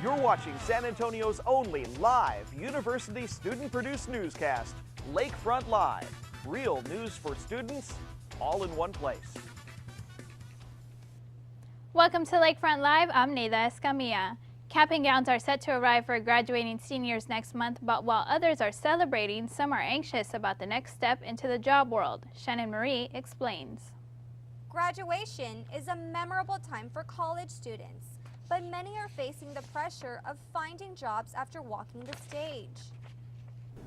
You're watching San Antonio's only live university student-produced newscast, Lakefront Live. Real news for students, all in one place. Welcome to Lakefront Live. I'm Neida Escamilla. Cap and gowns are set to arrive for graduating seniors next month, but while others are celebrating, some are anxious about the next step into the job world. Shannon Marie explains. Graduation is a memorable time for college students, but many are facing the pressure of finding jobs after walking the stage.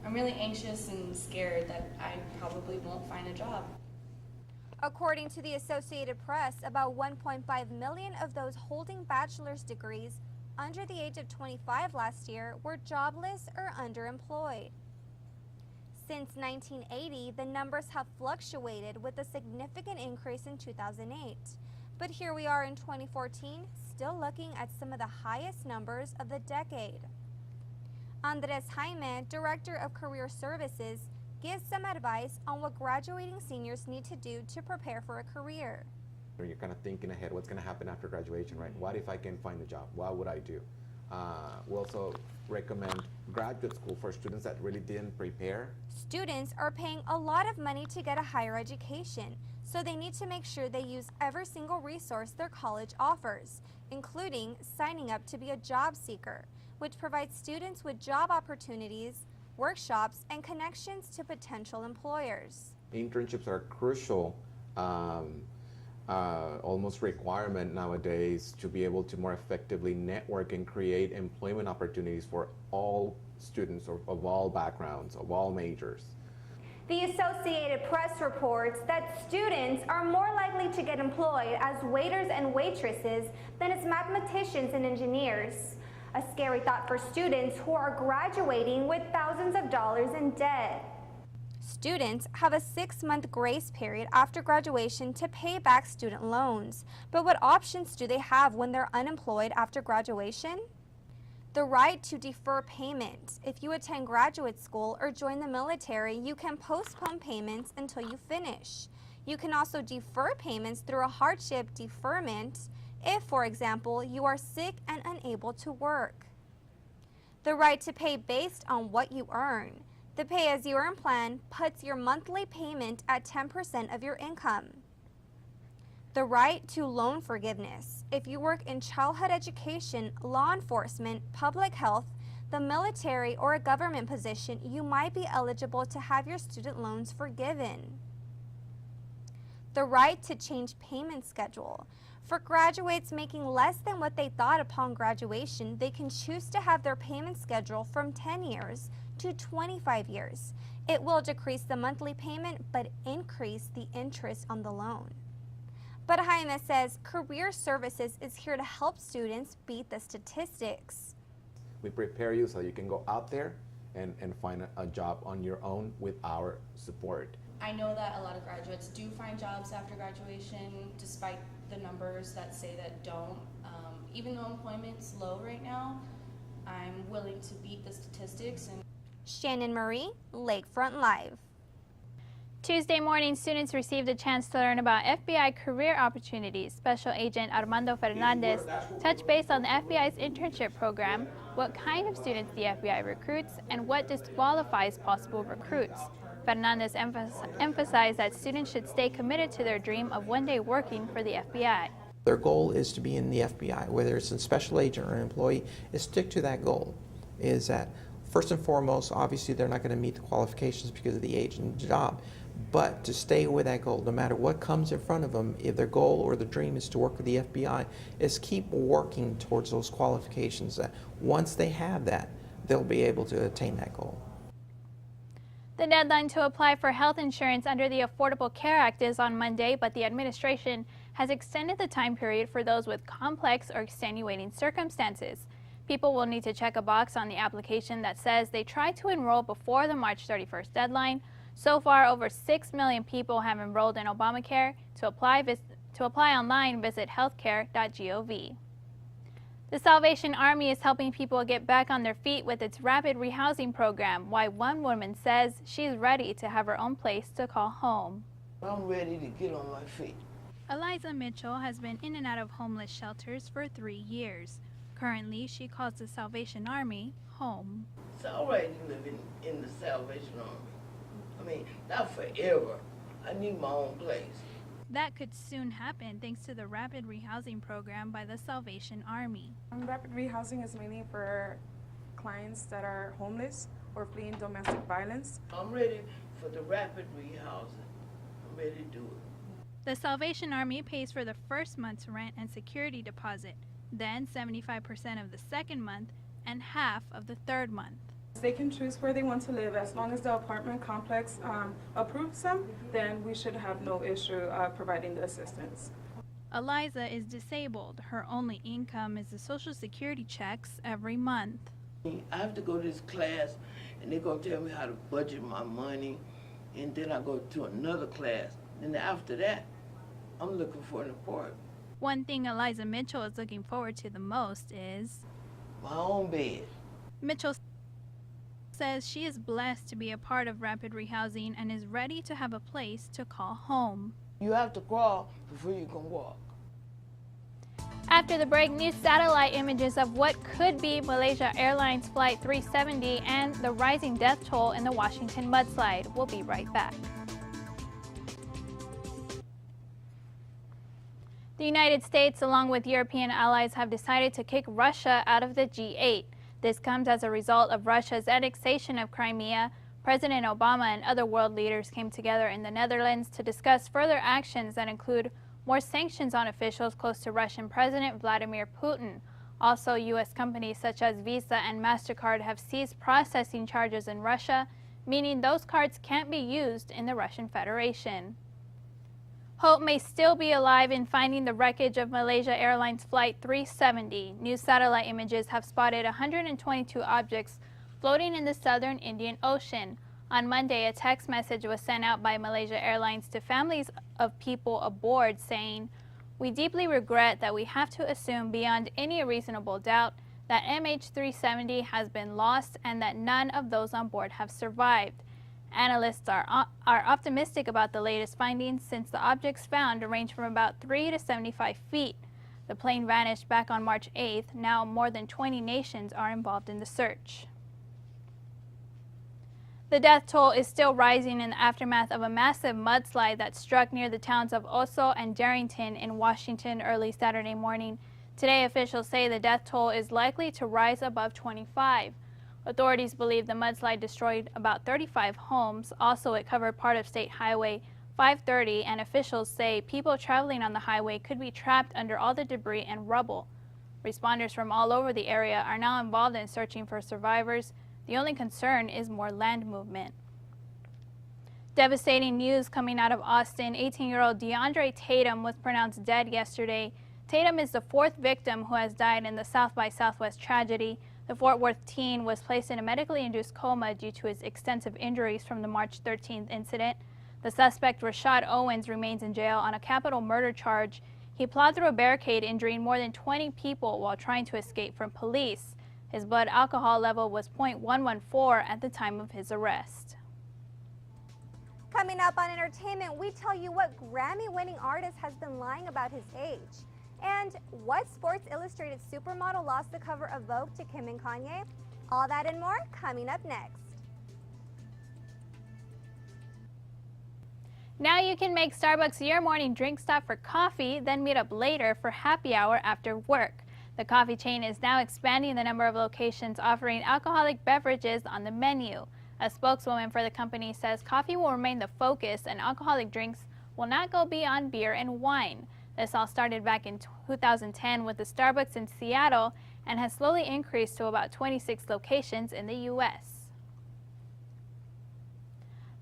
I'm really anxious and scared that I probably won't find a job. According to the Associated Press, about 1.5 million of those holding bachelor's degrees under the age of 25 last year were jobless or underemployed. Since 1980, the numbers have fluctuated with a significant increase in 2008. But here we are in 2014, still looking at some of the highest numbers of the decade. Andres Jaime, Director of Career Services, gives some advice on what graduating seniors need to do to prepare for a career. You're kind of thinking ahead, what's going to happen after graduation, right? What if I can find a job? What would I do? We also recommend graduate school for students that really didn't prepare. Students are paying a lot of money to get a higher education, so they need to make sure they use every single resource their college offers, including signing up to be a job seeker, which provides students with job opportunities, workshops, and connections to potential employers. Internships are crucial, almost requirement nowadays to be able to more effectively network and create employment opportunities for all students of all backgrounds, of all majors. The Associated Press reports that students are more likely to get employed as waiters and waitresses than as mathematicians and engineers. A scary thought for students who are graduating with thousands of dollars in debt. Students have a 6-month grace period after graduation to pay back student loans. But what options do they have when they're unemployed after graduation? The right to defer payment. If you attend graduate school or join the military, you can postpone payments until you finish. You can also defer payments through a hardship deferment if, for example, you are sick and unable to work. The right to pay based on what you earn. The pay-as-you-earn plan puts your monthly payment at 10% of your income. The right to loan forgiveness. If you work in childhood education, law enforcement, public health, the military, or a government position, you might be eligible to have your student loans forgiven. The right to change payment schedule. For graduates making less than what they thought upon graduation, they can choose to have their payment schedule from 10 years to 25 years. It will decrease the monthly payment but increase the interest on the loan. But Jaime says Career Services is here to help students beat the statistics. We prepare you so you can go out there and find a job on your own with our support. I know that a lot of graduates do find jobs after graduation, despite the numbers that say that don't. Even though employment's low right now, I'm willing to beat the statistics. Shannon Marie, Lakefront Live. Tuesday morning, students received a chance to learn about FBI career opportunities. Special Agent Armando Fernandez touched base on the FBI's internship program, what kind of students the FBI recruits, and what disqualifies possible recruits. Fernandez emphasized that students should stay committed to their dream of one day working for the FBI. Their goal is to be in the FBI, whether it's a special agent or an employee, is stick to that goal. Is that first and foremost, obviously they're not going to meet the qualifications because of the age and the job, but to stay with that goal, no matter what comes in front of them, if their goal or the dream is to work with the FBI, is keep working towards those qualifications. That once they have that, they'll be able to attain that goal. The deadline to apply for health insurance under the Affordable Care Act is on Monday, but the administration has extended the time period for those with complex or extenuating circumstances. People will need to check a box on the application that says they tried to enroll before the March 31st deadline. So far, over 6 million people have enrolled in Obamacare. To apply online, visit healthcare.gov. The Salvation Army is helping people get back on their feet with its rapid rehousing program. Why one woman says she's ready to have her own place to call home. I'm ready to get on my feet. Eliza Mitchell has been in and out of homeless shelters for 3 years. Currently, she calls the Salvation Army home. It's all right living in the Salvation Army. I mean, not forever. I need my own place. That could soon happen thanks to the rapid rehousing program by the Salvation Army. Rapid rehousing is mainly for clients that are homeless or fleeing domestic violence. I'm ready for the rapid rehousing. I'm ready to do it. The Salvation Army pays for the first month's rent and security deposit, then 75% of the second month and half of the third month. They can choose where they want to live. As long as the apartment complex approves them, then we should have no issue providing the assistance. Eliza is disabled. Her only income is the Social Security checks every month. I have to go to this class, and they're going to tell me how to budget my money, and then I go to another class. And after that, I'm looking for an apartment. One thing Eliza Mitchell is looking forward to the most is My own bed. Mitchell says she is blessed to be a part of rapid rehousing and is ready to have a place to call home. You have to crawl before you can walk. After the break, new satellite images of what could be Malaysia Airlines Flight 370 and the rising death toll in the Washington mudslide. We'll be right back. The United States, along with European allies, have decided to kick Russia out of the G8. This comes as a result of Russia's annexation of Crimea. President Obama and other world leaders came together in the Netherlands to discuss further actions that include more sanctions on officials close to Russian President Vladimir Putin. Also, U.S. companies such as Visa and MasterCard have ceased processing charges in Russia, meaning those cards can't be used in the Russian Federation. Hope may still be alive in finding the wreckage of Malaysia Airlines Flight 370. New satellite images have spotted 122 objects floating in the southern Indian Ocean. On Monday, a text message was sent out by Malaysia Airlines to families of people aboard saying, "We deeply regret that we have to assume beyond any reasonable doubt that MH370 has been lost and that none of those on board have survived. Analysts are optimistic about the latest findings since the objects found range from about 3 to 75 feet. The plane vanished back on March 8th. Now more than 20 nations are involved in the search." The death toll is still rising in the aftermath of a massive mudslide that struck near the towns of Oso and Darrington in Washington early Saturday morning. Today, officials say the death toll is likely to rise above 25. Authorities believe the mudslide destroyed about 35 homes. Also, it covered part of State Highway 530, and officials say people traveling on the highway could be trapped under all the debris and rubble. Responders from all over the area are now involved in searching for survivors. The only concern is more land movement. Devastating news coming out of Austin. 18-year-old DeAndre Tatum was pronounced dead yesterday. Tatum is the fourth victim who has died in the South by Southwest tragedy. The Fort Worth teen was placed in a medically induced coma due to his extensive injuries from the March 13th incident. The suspect, Rashad Owens, remains in jail on a capital murder charge. He plowed through a barricade, injuring more than 20 people while trying to escape from police. His blood alcohol level was .114 at the time of his arrest. Coming up on entertainment, we tell you what Grammy-winning artist has been lying about his age. And what Sports Illustrated supermodel lost the cover of Vogue to Kim and Kanye? All that and more coming up next. Now you can make Starbucks your morning drink stop for coffee, then meet up later for happy hour after work. The coffee chain is now expanding the number of locations offering alcoholic beverages on the menu. A spokeswoman for the company says coffee will remain the focus and alcoholic drinks will not go beyond beer and wine. This all started back in 2010 with the Starbucks in Seattle and has slowly increased to about 26 locations in the U.S.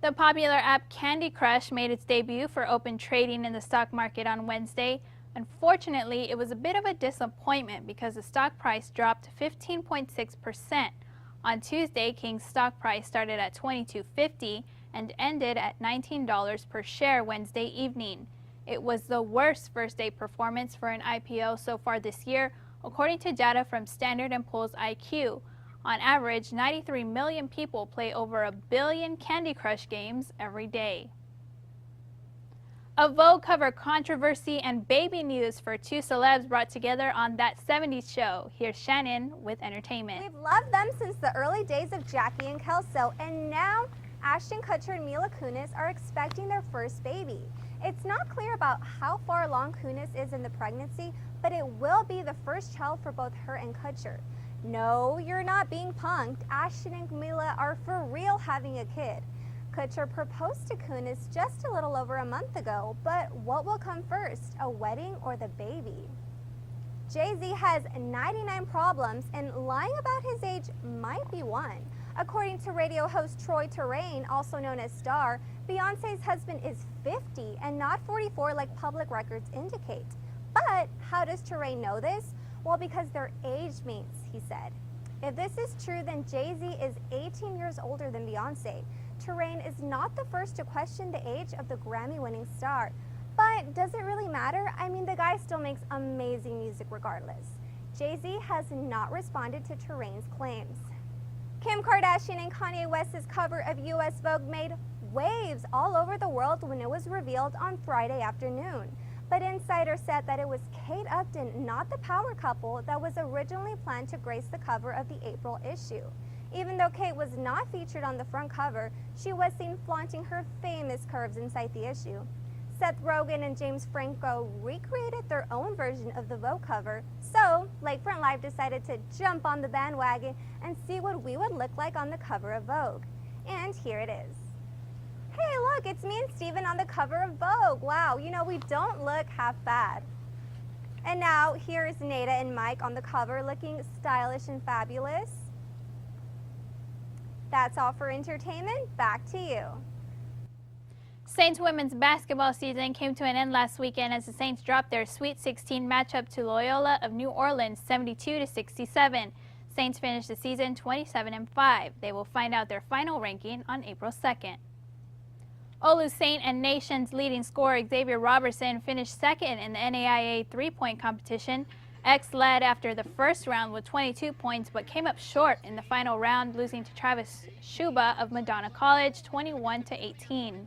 The popular app Candy Crush made its debut for open trading in the stock market on Wednesday. Unfortunately, it was a bit of a disappointment because the stock price dropped 15.6%. On Tuesday, King's stock price started at $22.50 and ended at $19 per share Wednesday evening. It was the worst first-day performance for an IPO so far this year, according to data from Standard & Poor's IQ. On average, 93 million people play over 1 billion Candy Crush games every day. A Vogue cover controversy and baby news for two celebs brought together on That 70s Show. Here's Shannon with entertainment. We've loved them since the early days of Jackie and Kelso, and now Ashton Kutcher and Mila Kunis are expecting their first baby. It's not clear about how far along Kunis is in the pregnancy, but it will be the first child for both her and Kutcher. No, you're not being punked. Ashton and Mila are for real having a kid. Kutcher proposed to Kunis just a little over a month ago, but what will come first, a wedding or the baby? Jay-Z has 99 problems, and lying about his age might be one. According to radio host Troy Terrain, also known as Star, Beyonce's husband is 50 and not 44 like public records indicate. But how does Terrain know this? Well, because they're age mates, he said. If this is true, then Jay-Z is 18 years older than Beyonce. Terrain is not the first to question the age of the Grammy-winning star. But does it really matter? I mean, the guy still makes amazing music regardless. Jay-Z has not responded to Terrain's claims. Kim Kardashian and Kanye West's cover of US Vogue made waves all over the world when it was revealed on Friday afternoon. But insiders said that it was Kate Upton, not the power couple, that was originally planned to grace the cover of the April issue. Even though Kate was not featured on the front cover, she was seen flaunting her famous curves inside the issue. Seth Rogen and James Franco recreated their own version of the Vogue cover, so Lakefront Live decided to jump on the bandwagon and see what we would look like on the cover of Vogue. And here it is. Hey, look, it's me and Steven on the cover of Vogue. Wow, you know, we don't look half bad. And now, here's Neida and Mike on the cover looking stylish and fabulous. That's all for entertainment. Back to you. Saints women's basketball season came to an end last weekend as the Saints dropped their Sweet 16 matchup to Loyola of New Orleans 72-67. Saints finished the season 27-5. They will find out their final ranking on April 2nd. OLLU Saint and Nation's leading scorer Xavier Roberson finished second in the NAIA three-point competition. X led after the first round with 22 points, but came up short in the final round, losing to Travis Shuba of Madonna College 21-18.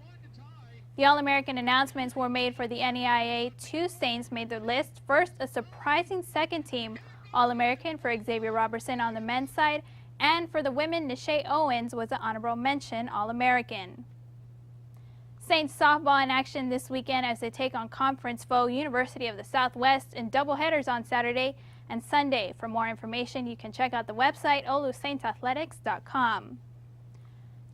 The All-American announcements were made for the NAIA. Two Saints made the list. First, a surprising second-team All-American for Xavier Roberson on the men's side, and for the women, Nisha Owens was an honorable mention All-American. Saints softball in action this weekend as they take on conference foe University of the Southwest in doubleheaders on Saturday and Sunday. For more information, you can check out the website ollusaintathletics.com.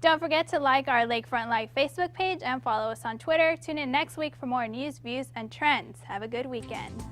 Don't forget to like our Lakefront Live Facebook page and follow us on Twitter. Tune in next week for more news, views, and trends. Have a good weekend.